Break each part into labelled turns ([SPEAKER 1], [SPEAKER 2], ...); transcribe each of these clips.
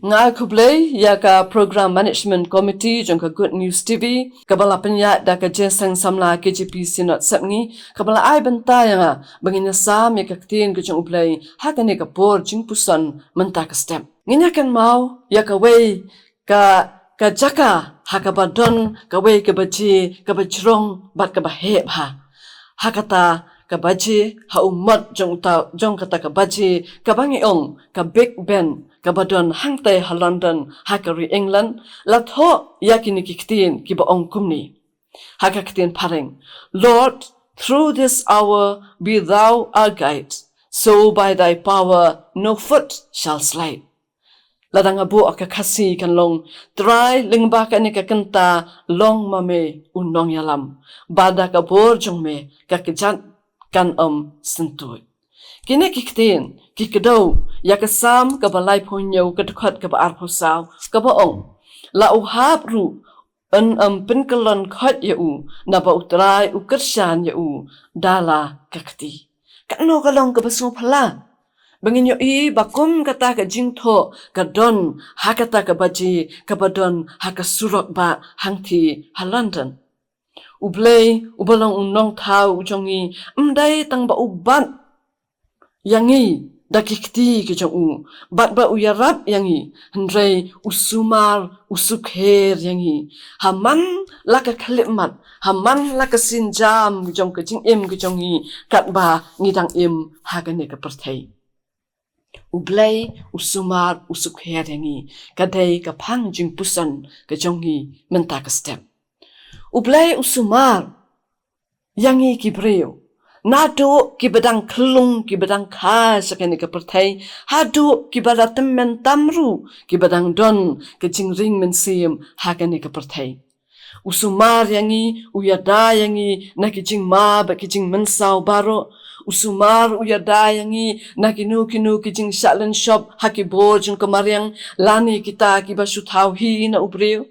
[SPEAKER 1] Nga U Blei ya ka Program Management Committee jong ka Good News TV kabala penya da ka Jingiaseng K.J.P Synod Sepngi kabala ai benta yang bangin sam ya Ka Ktien ke jong U Blei ha ka ne ka por jingpuson menta ka step nginya kan mau ya ka wei ka jaka ha ka badon ka wei ka baji ka bajrong bat ka baheb ha kata ka baji ha umat jong kata ka baji ka bangiong ka Big Ben ka badon hangte ha London ha ka ri England la tho yakini Ki Ktien ki ba ong kumni ha ka Ktien pareng Lord, through this hour be thou our guide, so by thy power no foot shall slide. Ladang abu aka kasi kan long try lingba ka ni ka kanta long mame unong yalam bada ka bor jong me ka kejat kan sentuy kini Ki Ktien ki kedo ya kesam ka balai ponyo ka dekat ka ba arposaw ka ba ong la uhab ru an penkelon khat ya u na ba utrai u kersyan ya u dala ka kti kan no ka long ka basu phala bangin yo I bakum kata ka jingtho ka don ha kata ka baji ka badon ha ka surok ba hangti ha London U Blei u balong unong thau jongi mdai tang ba ubat yangi daki kti ke jong u bat ba iarap yangi hendrei usumar usukher yangi haman la ka khalimat haman la ka sinjam jong ka jingim ke jongi kat ba ngidang im ha ka ne ka perthai U Blei usumar usukher yangi kadai ka phang jingpuson ke jongi menta ka step U Blei usumar yangi ki breu nado ki badang klung ki badang kha sakani ka perthai hadu ki badatem men tamru ki badang don ke jingring mynsiem hakani ka perthai usumar yangi uyada yangi na ki jingma ba ki jing mensau baro usumar uyada yangi na kinu ki jing shalen shop haki bo jing kamariang lani kita ki basu thau hi na ubreu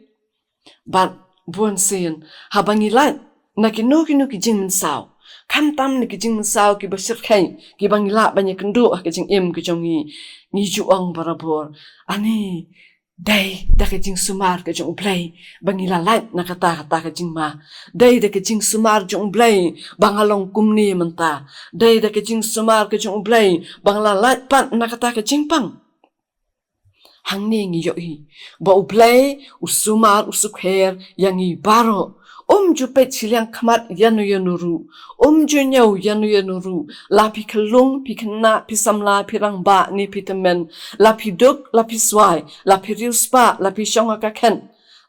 [SPEAKER 1] bat buan sen habangi lat na kinu ki jing mensau kan tam ni ki jing mensau ki basir khai ki bangila banyak kendu ki jing im ki jongi ni juang barabor ani dai da ki jing sumar ki jong Blei bangila lat na kata ka jing ma dai da ki jing sumar jong Blei bangalong kumni menta dai da ki jing sumar ki jong Blei bangala lat pat na kata ka jing pang hang ni ngi yo I ba U Blei usumar usukher yangi baro jupet siliang khamat yanu nyau yanu lapi kelung pi kena pi samla pi rangba ni pi temen lapi duk lapi swai lapi riuspa lapi shonga ka ken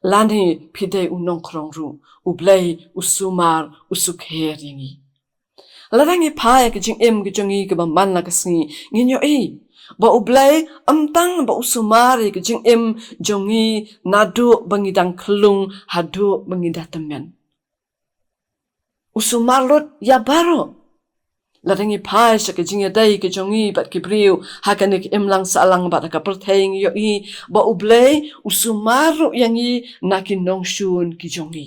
[SPEAKER 1] lani pi de unong krong ru U Blei usumar usukher yangi larangi phaya ke jing em ke jongi ke ba manla ka sngi nginyo ba U Blei amtang ba usumari ke jing em jongi nadu bangidang kelung hadu bangidah temen usumarlut ya baro larangi phai sa ke jinga dai ke jongi bat ki briu hakanik imlang salang bat ka pertheng yo I ba U Blei usumaru yangi nakinong shun ki jongi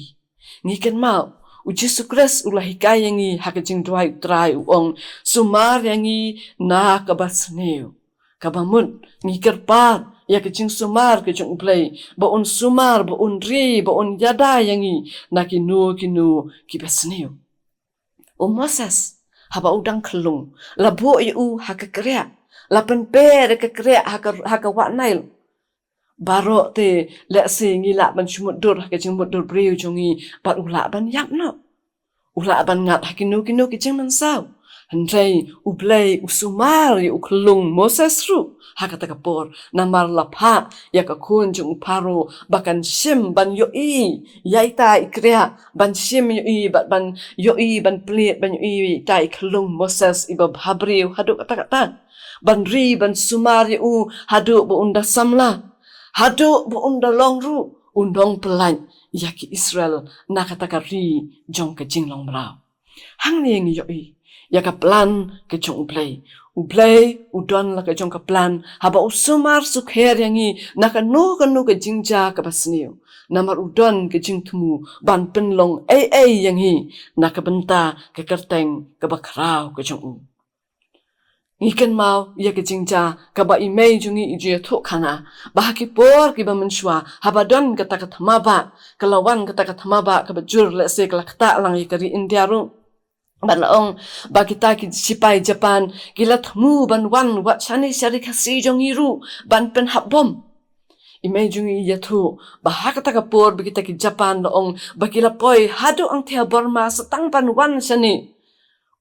[SPEAKER 1] ngiken mau U Jisu Khrist ulah hikai yangi hakajing dwai trai uong sumar yangi na kabasneu kabamun ngikir par ya ke jing sumar ke jong U Blei ba un sumar ba un ri ba un yada yangi nakinu ki besneu Moses haba udang kelung la bo yu hakakrea la penpe de kakrea haka wa nail baro te le singi la ban chumudur ka jing mudur breu jongi bat ula ban yap no ula ban ngat hakinu ki jing mansau hendrei U Blei usumar yu kelung Moses ru hakata kapor namar lapha ya ka kun jung paro bakan sim ban yo I yaita ikrea ban sim yo I ban yo I ban plit ban yo I tai kelung Moses iba habriu hadu kata ban ri ban sumar yu hadu bu unda samla hadu bu unda longru undong pelan ya ki Israel na kata ka ri jong ka jinglong brau hang ni yo I ya ka plan ke jong U Blei udon la ka jong ka plan haba usumar sukher yangi naka no ka jingja ka basniu namar udon ke jingthmu ban penlong ai yangi naka benta ke kyrteng ka bakrau ka jong Ngikan mau ia ke jingja kaba imei jungi ije thuk khanga bahaki por ki bamenshwa habadon kata maba kalawan kata maba kabajur le se kalakta lang ikari India ru Balaong bakita ki sipai Japan gila thmu ban wan wat chani sari khasi jongi ru ban pen habom imei jungi ia thu bahakata kapor bakita ki Japan laong bakila poi hadu ang thia Burma satang pan wan sani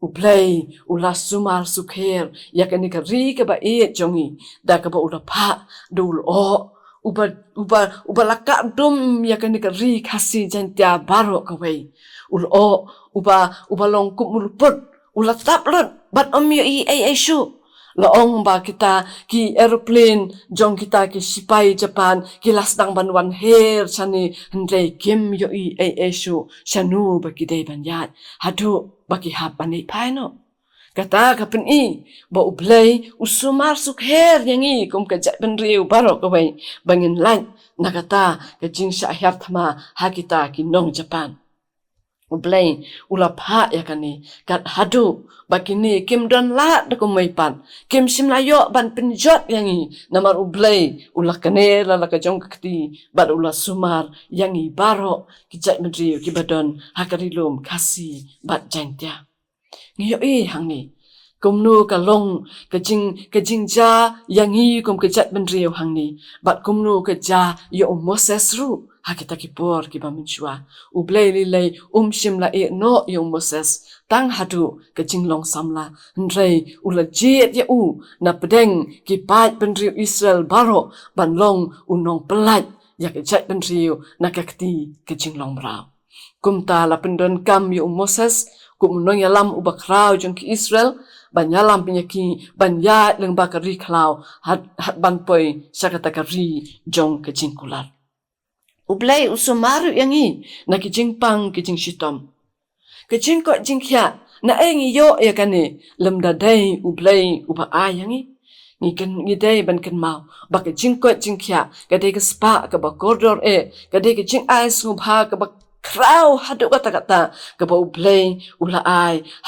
[SPEAKER 1] U Blei ula sumar sukher yakani ka ri ka ba e jongi da ka ba ula pha dul o uba laka dum yakani ka ri khasi jantia baro ka wei ul o uba long kup mulput ula taplut bat omyo I shu laong ba kita ki aeroplane jong kita ki sipai Japan ki lasdang banwan her chani hendrei kim yo I shu shanu ba ki dei ban yat hadu baki hap ani paino kata kapen I ba U Blei usumar sukher yangi kum ka jat ben riu baro ka wei bangin lan nakata ka jingsha hyap thama hakita ki nong Japan U Blei ula pha yakani kat hadu bakini kim don la da ko mai pan kim sim la yo ban pinjot yangi namar U Blei ula kane la ka jong kti bad ula sumar yangi baro ki jat ben riu ki badon hakarilum kasi bat jantia ngiyo hangni kumno ka long ka jingja yangi kum ka jat ben riu hangni bat kumno ka ja yo Moses ru hakita ki por ki baminchwa U Blei lei shimla no yo Moses tang hadu ka jinglong samla ndrei ula jet ya na pedeng ki pat ben riu Israel baro ban long unong pelat ya ka jat ben riu na ka kti ka jinglong brau kumta la pendon kam yo Moses kumnong yalam ubakrau jong ki Israel ban yalam pinyaki ban ya leng bakari klau hat ban poi sakata kari jong ka jingkular U Blei usumaru yangi na ki jingpang ki jingshitom ka jingko jingkhya na engi yo ya kane lemda dai U Blei uba yangi ngi dai ban kan mau ba ka jingko jingkhya ka dai ka spa ka ba koridor ka dai ka jing sngewbha ka ba krau hadu kata ka ba U Blei ula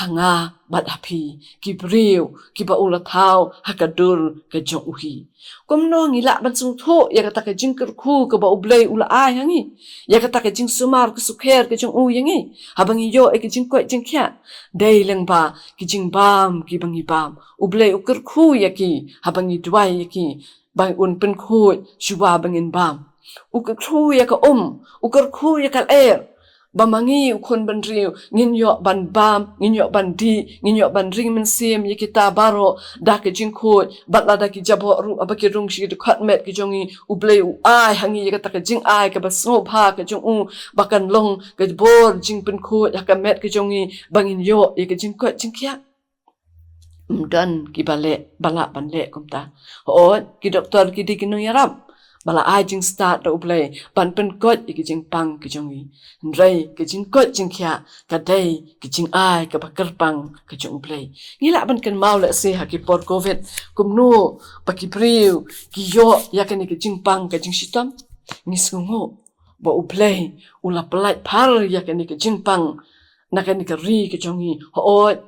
[SPEAKER 1] hanga bat hapi ki briu ki ba ula thau hakadur ka jong uhi kumno ngila ban sung tho ya kata ka jingker khu ka ba U Blei ula hangi ya kata ka jing sumar ka sukher ka jong u yangi habangi yo ka jingko jingkhya dei leng ba ki jing bam ki bangi bam U Blei uker khu yaki habangi dwai yaki bang un pen khu shuwa bangin bam uker khu ya ka uker khu ya ka bamangi ukon ban riu ngin yo ban bam ngin yo ban di ngin yo ban ring mynsiem yikita baro da ke jingkho batla da ki jabo ru abaki rung shi khat met ki jongi U Blei hangi yikata ka jing ka basngewbha ka jong bakan long ka bor jing pen kho ya ka met ki jongi bangin yo yik jingko jingkhya dan ki bala ban le kumta ki doktor ki di kinung iarap bala jing start da U Blei ban pen kot ki jing pang ki jongi ndrei ki jing kot jing khya ka dai ki jing ka bakar pang ka jong U Blei ngila ban kan mau la se ha ki por covid kumno paki priu ki yo yakani ki jing pang ka jing shitam ngisngo ba U Blei ula pelat par yakani ki jing pang nakani ka ri ki jongi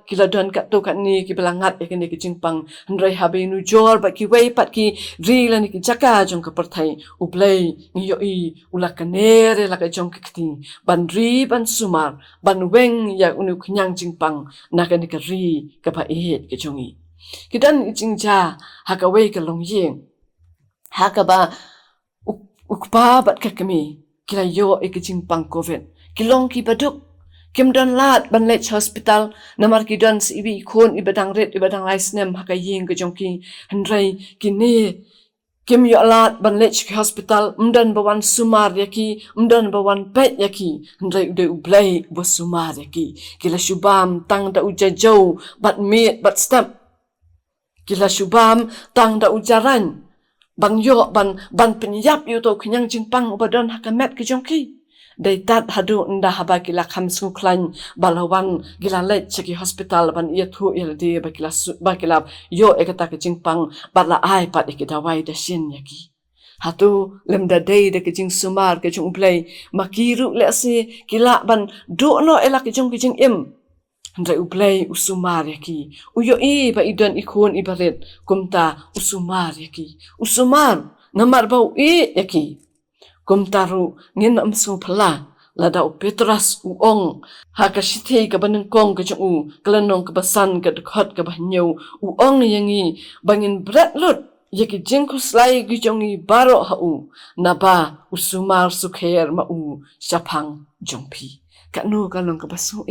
[SPEAKER 1] kila don ka to ka ni ki belangat yakani ki jing pang ndrei habe nu jor ba ki wei pat ki ri la ni ki jaka jong ka perthai U Blei ngiyo ula kanere la ka jong ka kti ban ri ban sumar ban weng ya unu khnang jing pang nakani ka ri ka pa ki jongi kidan jingja haka wei ka long yeng haka ba ukpa bat ka kami kila yo ki jing pang covid kilong ki baduk kim don lat ban lech hospital namar ki don si ibi khon ibadang ret ibadang laisnem haka yeng ka jongki hendrai kini kim yo lat ban lech hospital mdan bawan sumar yaki mdan bawan pet yaki hendrai ude U Blei bo sumar yaki kila shubam tang da ujajau bat mit bat step kila shubam tang da ujaran bang yo ban penyap yo to knyang jingpang ubadon haka met ki jongki dai tat hadu nda haba kila khamsu khlan balawan gila let cheki hospital ban ia thu ildi bakila yo ekata ke jingpang bala pat ekita wai da shin yaki hatu lemda dai de ke jing sumar ke jung U Blei makiru le se kila ban do no ela ke jung im Ndrai U Blei usumar yaki. Uyo ba idan ikon ibaret kumta usumar yaki. Usumar namar bau yaki. Kumtaru ngin amsu pala. Lada U Petros ong hakashite ka banengkong ka jong klanong ka basan ka dekhot ka banyo ong yangi bangin brat lut yaki jingkus lai gi jongi baro hau naba usumar sukher ma syapang jongpi kanu kalong ka basu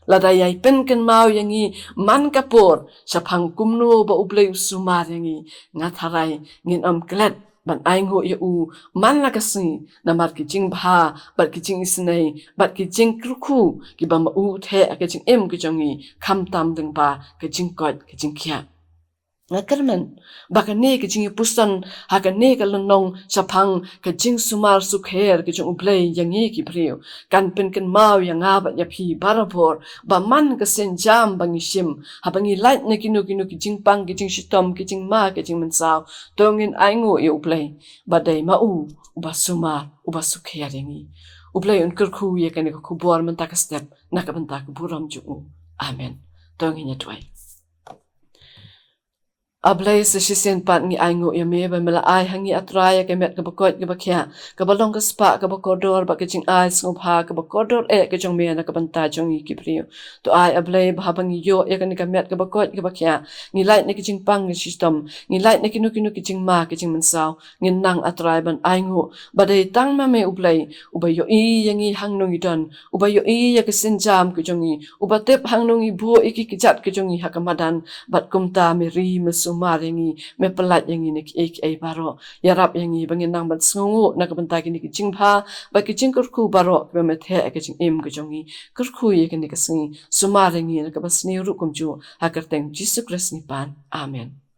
[SPEAKER 1] lada yai pen ken mau yangi man kapor syapang kumno ba U Blei usumar yangi ngatharai ngin klet ban aingo manla kasi namar ki jingbha bat ki jingisnei bat ki jingkruku ki ba ma the ka jingim ki jongi khamtam ding ba ka jingkot ka jingkhia ngakarman bakane ki jingpuson hakane ka lonong sapang ka jingsumar sukher ki jong U Blei yangi ki priu kan pen ken mau yang abat ya phi barapor ba man ka senjam bangi sim habangi light na kinu ki jingpang ki jingshitom ki jingma ki jingmansau tongin aingo U Blei badai mau ubasuma ubasukher yangi U Blei unkurku ye kan ku bor man ta ka step na ka banta ku buram ju amen tongin ya twai Ablay sa sisen pat ngi aingo yame ba mela ai hangi atraya ke met ka bakot ka bakhya ka balong ka spa ka bakodor ba ka jing ai sngewbha ka bakodor ka jong me na ka banta jong ki priyo to ai ablay ba bangi yo ya kan ka met ka bakot ka bakhya ngi light ne ki jing pang ngi system ngi light ne kinu ki jing ma ki jing mansau ngi nang atrai ban aingo ba dei tang ma me ublay ubayo yangi hangnong idon ubayo ya ka senjam ki jongi ubatep hangnong i bu ki jat ki jongi hakamadan bat kumta me ri sumar yangi me pelat yangi ni ek baro iarap yangi bangin nang bat sngu na ka banta ki ni ki jingpha ba ki jingkurku baro be me the ka jingim ka jongi kurku ye ki ni ka singi sumar yangi na ka basni ru kumju ha kyrteng Jisu Khrist ni pan amen